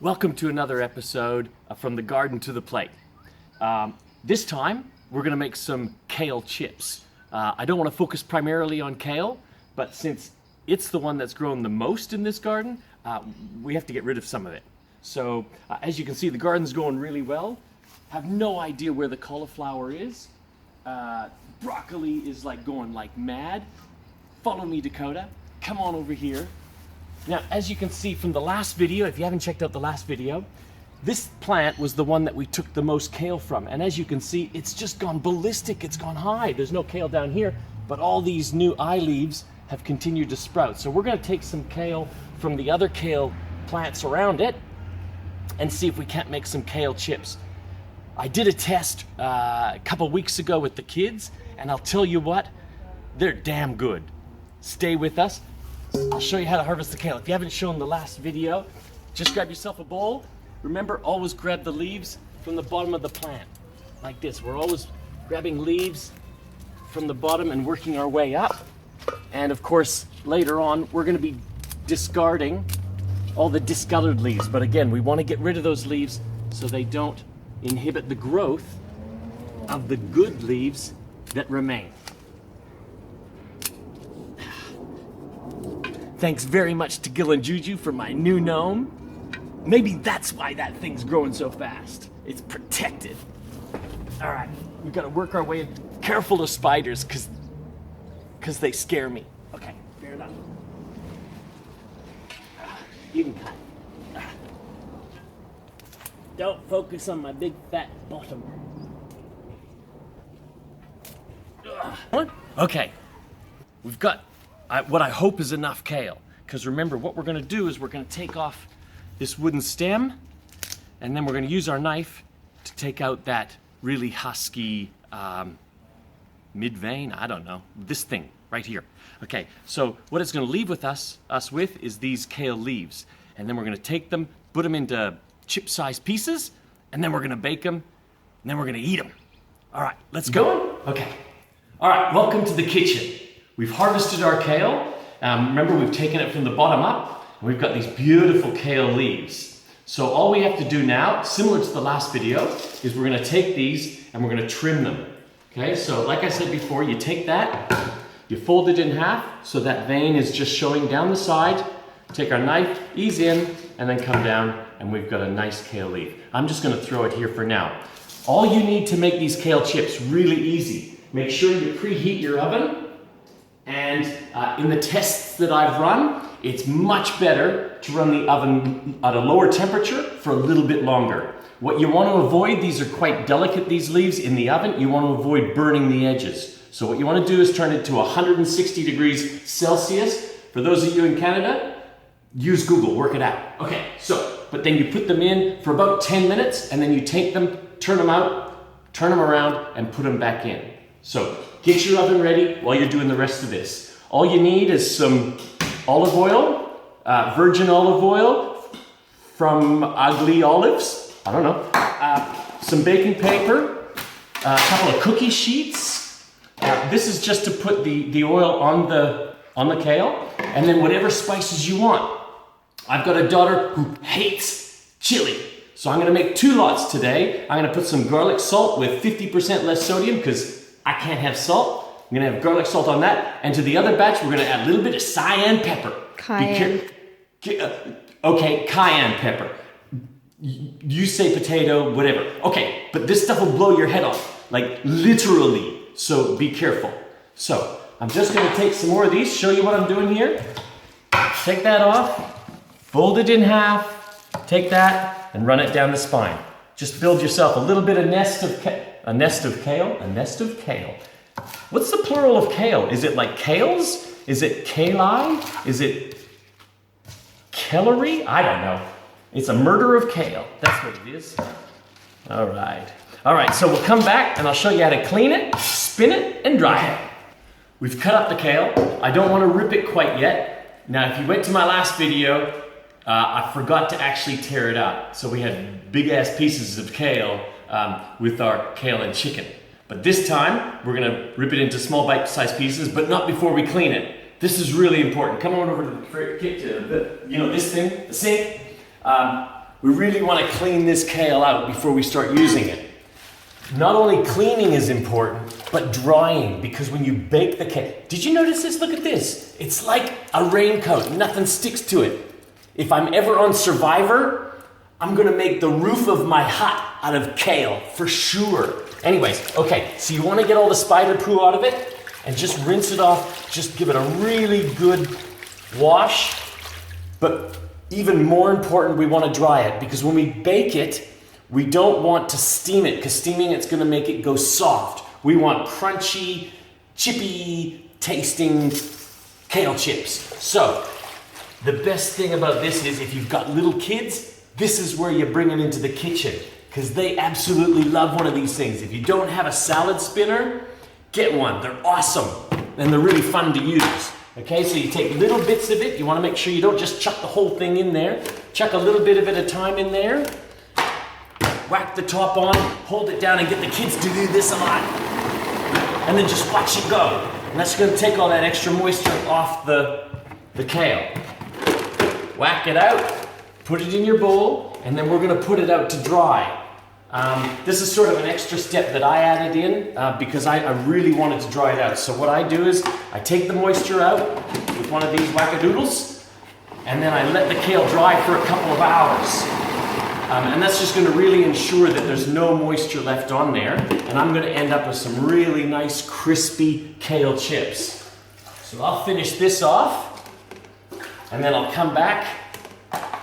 Welcome to another episode From the Garden to the Plate. This time, we're gonna make some kale chips. I don't wanna focus primarily on kale, but since it's the one that's grown the most in this garden, we have to get rid of some of it. So, as you can see, the garden's going really well. Have no idea where the cauliflower is. Broccoli is like going like mad. Follow me, Dakota. Come on over here. Now, as you can see from the last video, if you haven't checked out the last video, this plant was the one that we took the most kale from. And as you can see, it's just gone ballistic, it's gone high. There's no kale down here, but all these new eye leaves have continued to sprout. So we're gonna take some kale from the other kale plants around it and see if we can't make some kale chips. I did a test a couple weeks ago with the kids, and I'll tell you what, they're damn good. Stay with us. I'll show you how to harvest the kale. If you haven't shown the last video, just grab yourself a bowl. Remember, always grab the leaves from the bottom of the plant, like this. We're always grabbing leaves from the bottom and working our way up. And of course, later on, we're gonna be discarding all the discolored leaves. But again, we wanna get rid of those leaves so they don't inhibit the growth of the good leaves that remain. Thanks very much to Gil and Juju for my new gnome. Maybe that's why that thing's growing so fast. It's protected. All right, we've got to work our way in. Careful of spiders, because they scare me. Okay, fair enough. You can cut. Don't focus on my big fat bottom. Okay, we've got what I hope is enough kale. Because remember, what we're gonna do is we're gonna take off this wooden stem, and then we're gonna use our knife to take out that really husky mid-vein, I don't know, this thing right here. Okay, so what it's gonna leave with us with is these kale leaves. And then we're gonna take them, put them into chip-sized pieces, and then we're gonna bake them, and then we're gonna eat them. All right, let's go. Okay. All right, welcome to the kitchen. We've harvested our kale. Remember, we've taken it from the bottom up, and we've got these beautiful kale leaves. So all we have to do now, similar to the last video, is we're gonna take these and we're gonna trim them. Okay, so like I said before, you take that, you fold it in half, so that vein is just showing down the side. Take our knife, ease in, and then come down, and we've got a nice kale leaf. I'm just gonna throw it here for now. All you need to make these kale chips, really easy. Make sure you preheat your oven. And in the tests that I've run, it's much better to run the oven at a lower temperature for a little bit longer. What you want to avoid, these are quite delicate, these leaves in the oven, you want to avoid burning the edges. So what you want to do is turn it to 160 degrees Celsius. For those of you in Canada, use Google, work it out. Okay, so, but then you put them in for about 10 minutes, and then you take them, turn them out, turn them around, and put them back in. So, get your oven ready while you're doing the rest of this. All you need is some olive oil, virgin olive oil from Ugly Olives, I don't know, some baking paper, a couple of cookie sheets. This is just to put the oil on the kale, and then whatever spices you want. I've got a daughter who hates chili, so I'm gonna make 2 lots today. I'm gonna put some garlic salt with 50% less sodium, because I can't have salt. I'm gonna have garlic salt on that. And to the other batch, we're gonna add a little bit of cayenne pepper. Cayenne. Okay, cayenne pepper. You say potato, whatever. Okay, but this stuff will blow your head off, like literally. So be careful. So I'm just gonna take some more of these, show you what I'm doing here. Take that off, fold it in half, take that, and run it down the spine. Just build yourself a little bit of nest of kale. What's the plural of kale? Is it like kales? Is it kali? Is it kellery? I don't know. It's a murder of kale. That's what it is. All right, so we'll come back and I'll show you how to clean it, spin it, and dry it. We've cut up the kale. I don't want to rip it quite yet. Now, if you went to my last video, I forgot to actually tear it up. So we had big ass pieces of kale with our kale and chicken. But this time, we're gonna rip it into small bite-sized pieces, but not before we clean it. This is really important. Come on over to the this thing, the sink. we really want to clean this kale out before we start using it. Not only cleaning is important, but drying, because when you bake the kale, did you notice this? Look at this. It's like a raincoat, nothing sticks to it. If I'm ever on Survivor, I'm gonna make the roof of my hut out of kale, for sure. Anyways, okay, so you wanna get all the spider poo out of it, and just rinse it off, just give it a really good wash, but even more important, we wanna dry it, because when we bake it, we don't want to steam it, because steaming it's gonna make it go soft. We want crunchy, chippy tasting kale chips. So, the best thing about this is if you've got little kids, this is where you bring them into the kitchen, because they absolutely love one of these things. If you don't have a salad spinner, get one. They're awesome, and they're really fun to use. Okay, so you take little bits of it. You wanna make sure you don't just chuck the whole thing in there. Chuck a little bit of it at a time in there. Whack the top on, hold it down, and get the kids to do this a lot. And then just watch it go. And that's gonna take all that extra moisture off the kale. Whack it out, put it in your bowl, and then we're gonna put it out to dry. This is sort of an extra step that I added in because I really wanted to dry it out. So what I do is I take the moisture out with one of these wackadoodles, and then I let the kale dry for a couple of hours. And that's just gonna really ensure that there's no moisture left on there, and I'm gonna end up with some really nice crispy kale chips. So I'll finish this off, and then I'll come back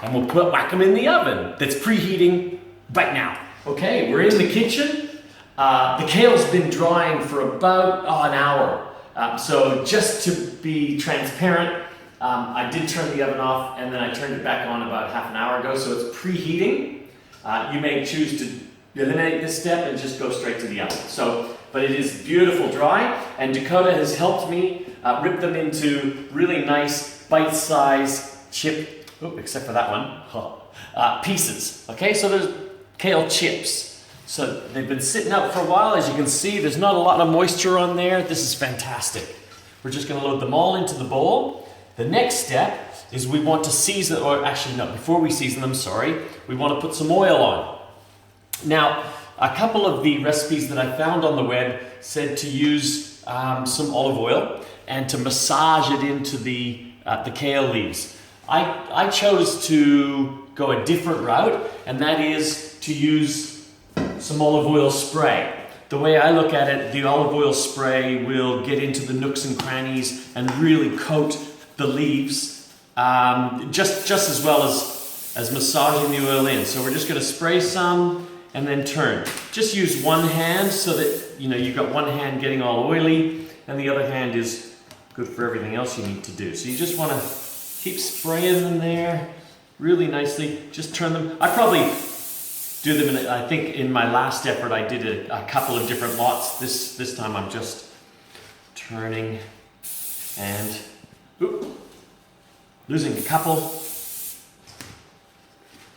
and we'll whack them in the oven that's preheating right now. Okay, we're in the kitchen. The kale's been drying for about an hour. So just to be transparent, I did turn the oven off, and then I turned it back on about half an hour ago, so it's preheating. You may choose to eliminate this step and just go straight to the oven. But it is beautiful dry, and Dakota has helped me rip them into really nice bite-sized chip, except for that one, pieces. Okay, so there's kale chips. So they've been sitting out for a while. As you can see, there's not a lot of moisture on there. This is fantastic. We're just gonna load them all into the bowl. The next step is we want to season, or actually no, before we season them, we want to put some oil on. Now, a couple of the recipes that I found on the web said to use some olive oil and to massage it into the kale leaves. I chose to go a different route, and that is to use some olive oil spray. The way I look at it, the olive oil spray will get into the nooks and crannies and really coat the leaves just as well as massaging the oil in. So we're just going to spray some and then turn. Just use one hand so that you've got one hand getting all oily, and the other hand is good for everything else you need to do. So you just want to keep spraying them there really nicely. Just turn them. I probably do them I think in my last effort I did a couple of different lots. This time I'm just turning and losing a couple,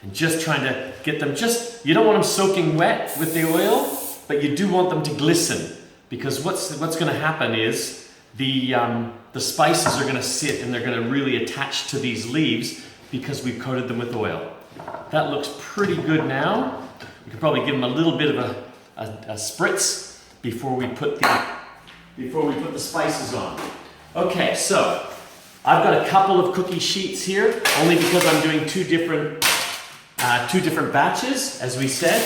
and just trying to get them you don't want them soaking wet with the oil, but you do want them to glisten, because what's going to happen is the spices are going to sit and they're going to really attach to these leaves because we've coated them with oil. That looks pretty good now. We could probably give them a little bit of a spritz before we put the spices on. Okay, so I've got a couple of cookie sheets here, only because I'm doing two different batches, as we said.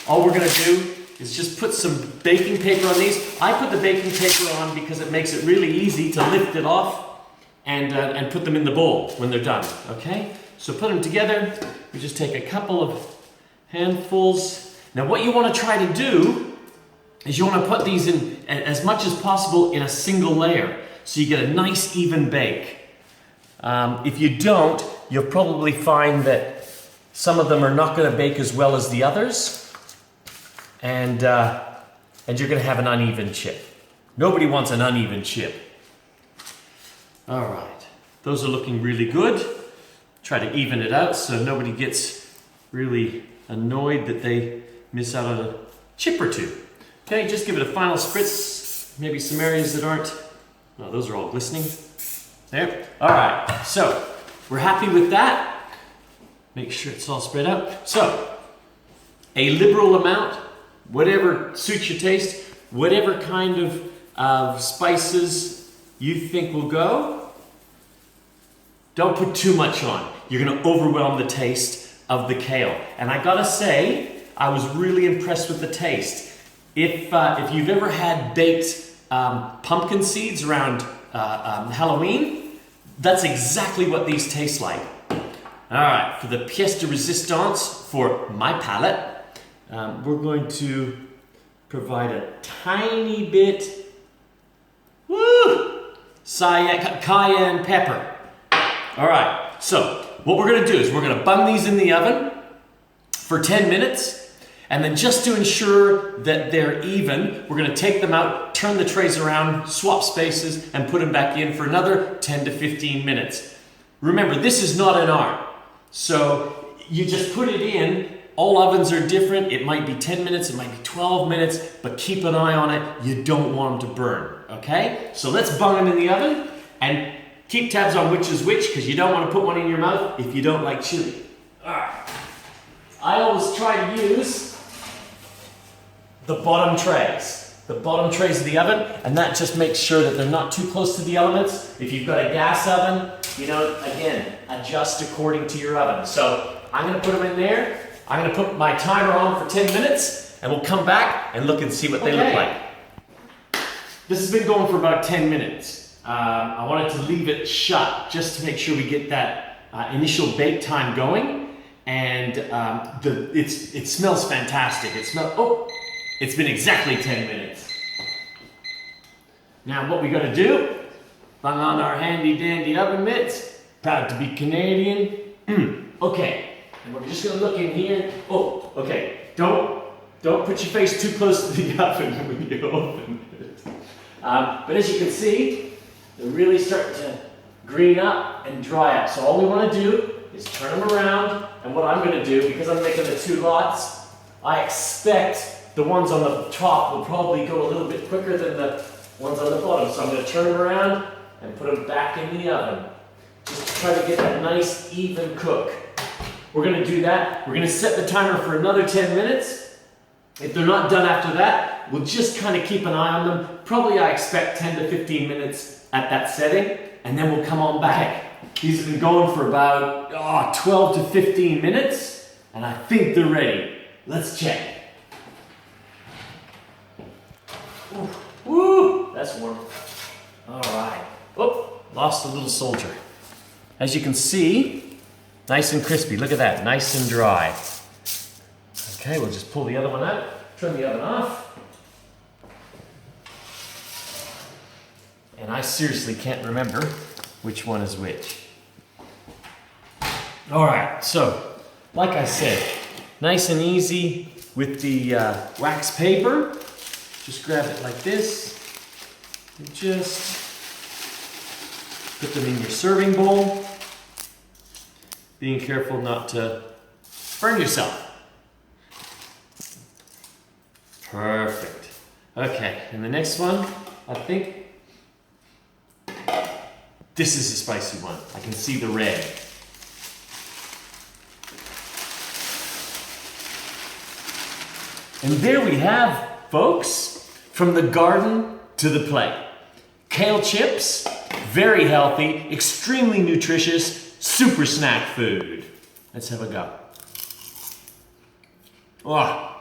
All we're gonna do is just put some baking paper on these. I put the baking paper on because it makes it really easy to lift it off and put them in the bowl when they're done, okay? So put them together. We just take a couple of handfuls. Now what you wanna try to do is you wanna put these in as much as possible in a single layer, so you get a nice even bake. If you don't, you'll probably find that some of them are not going to bake as well as the others, and you're going to have an uneven chip. Nobody wants an uneven chip. All right, those are looking really good. Try to even it out so nobody gets really annoyed that they miss out on a chip or two. Okay, just give it a final spritz. Maybe some areas that aren't. No, those are all glistening. There. All right, so we're happy with that. Make sure it's all spread out. So, a liberal amount, whatever suits your taste, whatever kind of spices you think will go. Don't put too much on. You're gonna overwhelm the taste of the kale. And I gotta say, I was really impressed with the taste. If you've ever had baked pumpkin seeds around Halloween, that's exactly what these taste like. All right, for the pièce de résistance for my palate, we're going to provide a tiny bit, cayenne pepper. All right, so what we're gonna do is we're gonna bung these in the oven for 10 minutes, and then just to ensure that they're even, we're gonna take them out, turn the trays around, swap spaces, and put them back in for another 10 to 15 minutes. Remember, this is not an art. So you just put it in. All ovens are different. It might be 10 minutes, it might be 12 minutes, but keep an eye on it. You don't want them to burn, okay? So let's bung them in the oven and keep tabs on which is which, because you don't want to put one in your mouth if you don't like chili. All right. I always try to use the bottom trays of the oven, and that just makes sure that they're not too close to the elements. If you've got a gas oven, you know, again, adjust according to your oven. So I'm gonna put them in there. I'm gonna put my timer on for 10 minutes, and we'll come back and look and see what they look like. This has been going for about 10 minutes. I wanted to leave it shut just to make sure we get that initial bake time going. And it smells fantastic. It's been exactly 10 minutes. Now what we gotta do, bung on our handy dandy oven mitts, proud to be Canadian. Okay, and we're just gonna look in here. Oh, okay, don't put your face too close to the oven when you open it. But as you can see, they're really starting to green up and dry up. So all we wanna do is turn them around, and what I'm gonna do, because I'm making the two lots, I expect the ones on the top will probably go a little bit quicker than the ones on the bottom. So I'm gonna turn them around and put them back in the oven. Just to try to get that nice even cook. We're gonna do that. We're gonna set the timer for another 10 minutes. If they're not done after that, we'll just kind of keep an eye on them. Probably I expect 10 to 15 minutes at that setting, and then we'll come on back. These have been going for about 12 to 15 minutes, and I think they're ready. Let's check. Ooh, woo, that's warm. All right. Oh, lost a little soldier. As you can see, nice and crispy. Look at that, nice and dry. Okay, we'll just pull the other one out, turn the oven off. And I seriously can't remember which one is which. All right, so like I said, nice and easy with the wax paper. Just grab it like this and just put them in your serving bowl, being careful not to burn yourself. Perfect. Okay, and the next one, I think this is a spicy one. I can see the red. And there we have, folks, from the garden to the plate. Kale chips, very healthy, extremely nutritious, super snack food. Let's have a go. Oh,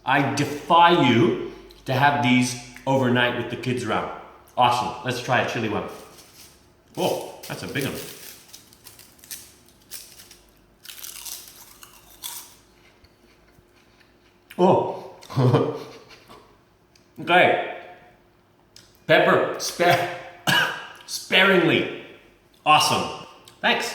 I defy you to have these overnight with the kids around. Awesome. Let's try a chili one. Oh, that's a big one. Oh. Okay. Pepper sparingly. Awesome. Thanks.